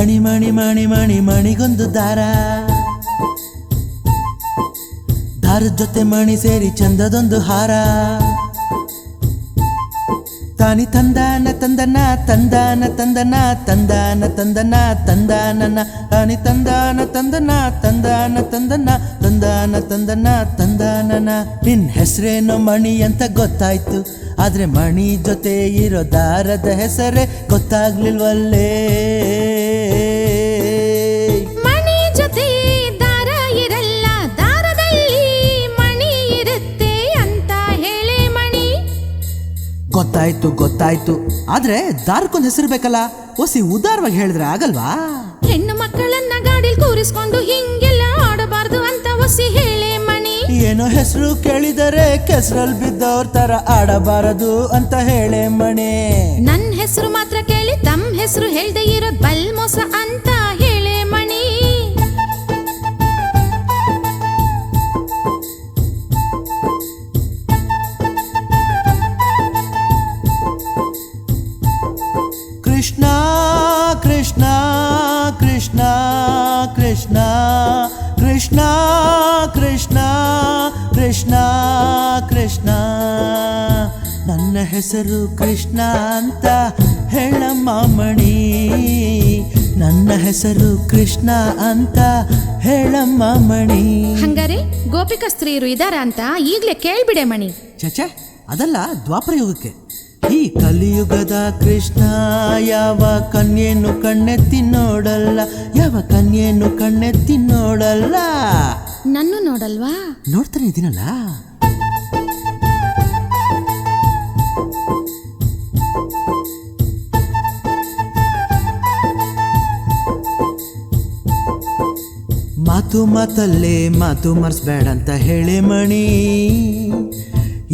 ಮಣಿ ಮಣಿ ಮಣಿ ಮಣಿ ಮಣಿಗೊಂದು ದಾರ, ದಾರದ ಜೊತೆ ಮಣಿ ಸೇರಿ ಚಂದದೊಂದು ಹಾರ. ತಾನಿ ತಂದಾನ ತಂದನ ತಂದಾನ ತಂದನ ತಂದಾನ ತಂದನ ತಂದಾನನ, ತಾನಿ ತಂದಾನ ತಂದನ ತಂದಾನ ತಂದನ ತಂದಾನ ತಂದನ ತಂದಾನನ. ನಿನ್ ಹೆಸರೇನೋ ಮಣಿ ಅಂತ ಗೊತ್ತಾಯ್ತು, ಆದ್ರೆ ಮಣಿ ಜೊತೆ ಇರೋ ದಾರದ ಹೆಸರೇ ಗೊತ್ತಾಗ್ಲಿಲ್ವಲ್ಲೇ. ಮಣಿ ಜೊತೆ ದಾರ ಇರಲ್ಲ, ದಾರದಲ್ಲಿ ಮಣಿ ಇರುತ್ತೆ ಅಂತ ಹೇಳೆ ಮಣಿ. ಗೊತ್ತಾಯ್ತು ಗೊತ್ತಾಯ್ತು, ಆದ್ರೆ ದಾರಕ್ಕೊಂದು ಹೆಸರು ಬೇಕಲ್ಲ, ಒಸಿ ಉದಾರವಾಗಿ ಹೇಳಿದ್ರೆ ಆಗಲ್ವಾ? ಹೆಣ್ಣು ಮಕ್ಕಳನ್ನ ಗಾಡಿಲ್ ಕೂರಿಸ್ಕೊಂಡು ಹಿಂಗೆಲ್ಲ ಆಡಬಾರ್ದು ಅಂತ ಒಸಿ ಹೇಳೆ ಮಣಿ. ಏನೋ ಹೆಸರು ಕೇಳಿದರೆ ಕೆಸರಲ್ಲಿ ಬಿದ್ದವ್ರ ತರ ಆಡಬಾರದು ಅಂತ ಹೇಳೆ ಮಣಿ. ನನ್ ಹೆಸರು ಮಾತ್ರ ಕೇಳಿ ತಮ್ಮ ಹೆಸರು ಹೇಳ್ದೆ ಇರೋದ್ ಬಲ್ ಮೋಸ ಅಂತ ಹೇಳೆ ಮಣಿ. ಕೃಷ್ಣ ಕೃಷ್ಣ ಕೃಷ್ಣ ಕೃಷ್ಣ ಕೃಷ್ಣ ಕೃಷ್ಣ ಕೃಷ್ಣ ಕೃಷ್ಣ, ನನ್ನ ಹೆಸರು ಕೃಷ್ಣ ಅಂತ ಹೇಳಮ್ಮ ಮಣಿ. ನನ್ನ ಹೆಸರು ಕೃಷ್ಣ ಅಂತ ಹೇಳಮ್ಮ ಮಣಿ. ಹಂಗಾರೆ ಗೋಪಿಕಾ ಸ್ತ್ರೀಯರು ಇದಾರ ಅಂತ ಈಗ್ಲೇ ಕೇಳ್ಬಿಡೆ ಮಣಿ. ಚಚೆ, ಅದಲ್ಲ ದ್ವಾಪರ ಯುಗಕ್ಕೆ. ಈ ಕಲಿಯುಗದ ಕೃಷ್ಣ ಯಾವ ಕನ್ಯೆಯನ್ನು ಕಣ್ಣೆತ್ತಿ ನೋಡಲ್ಲ, ಯಾವ ಕನ್ಯೆಯನ್ನು ಕಣ್ಣೆತ್ತಿ ನೋಡಲ್ಲ. ನನ್ನು ನೋಡಲ್ವಾ? ನೋಡ್ತಾನೆ ಇದೀನಲ್ಲ. ಮಾತು ಮಾತಲ್ಲೇ ಮಾತು ಮರ್ಸ್ಬೇಡ ಅಂತ ಹೇಳಿ ಮಣಿ.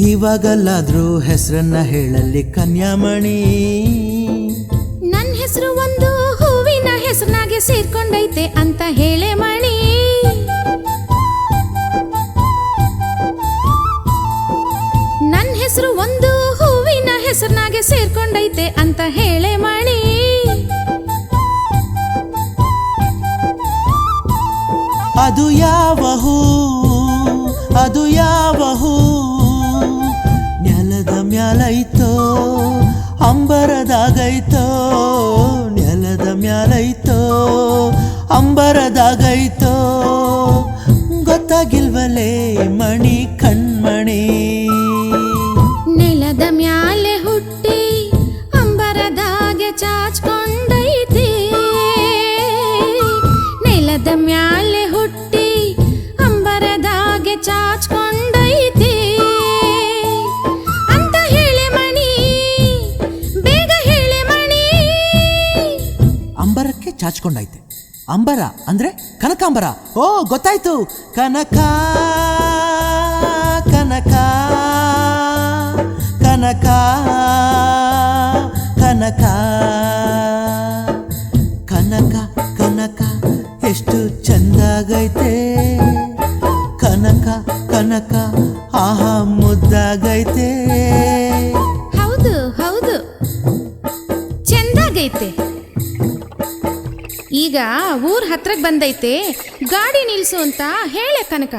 ಇವಾಗಲ್ಲಾದ್ರೂ ಹೆಸರನ್ನ ಹೇಳಲ್ಲಿ ಕನ್ಯಾಮಣಿ. ನನ್ ಹೆಸರು ಒಂದು ಹೂವಿನ ಹೆಸರಿನಾಗೆ ಸೇರ್ಕೊಂಡೈತೆ ಅಂತ ಹೇಳೆ ಮಣಿ. ನನ್ ಹೆಸರು ಒಂದು ಹೂವಿನ ಹೆಸರಿನಾಗೆ ಸೇರ್ಕೊಂಡೈತೆ ಅಂತ ಹೇಳೆ ಮಣಿ. ಅದು ಯಾವ ಹೂ, ಅದು ಯಾವ ಹೂ, ನೆಲದ ಮ್ಯಾಲೈತೋ ಅಂಬರದಾಗೈತೋ, ನೆಲದ ಮ್ಯಾಲೈತೋ ಅಂಬರದಾಗೈತೋ, ಗೊತ್ತಾಗಿಲ್ವಲೇ ಮಣಿ ಕಣ್ಮಣಿ. ನೆಲದ ಮ್ಯಾಲೆ ಹುಟ್ಟಿ ಅಂಬರದಾಗೆ ಚಾಚ್ಕೊಂಡೈತಿ, ನೆಲದ ಮ್ಯಾಲೆ ಹುಟ್ಟಿ ಅಂಬರದಾಗೆ ಚಾಚ್ಕೊಂಡೈತಿ ಅಂತ ಹೇಳೆ ಮಣಿ. ಬೇಗ ಹೇಳೆ ಮಣಿ. ಅಂಬರಕ್ಕೆ ಚಾಚ್ಕೊಂಡೈತೆ. ಅಂಬರ ಅಂದ್ರೆ ಕನಕಾಂಬರ. ಓ ಗೊತ್ತಾಯ್ತು, ಕನಕ ಕನಕ ಕನಕ ಕನಕ ಕನಕ ಕನಕ ಎಷ್ಟು ಚಂದಾಗೈತೆ, ಕನಕ ಕನಕ ಆಹಾ ಮುದ್ದಾಗೈತೆ. ಹೌದು ಹೌದು, ಚೆಂದಾಗೈತೆ. ಈಗ ಊರ್ ಹತ್ರಕ್ ಬಂದೈತೆ, ಗಾಡಿ ನಿಲ್ಸು ಅಂತ ಹೇಳೆ ಕನಕ.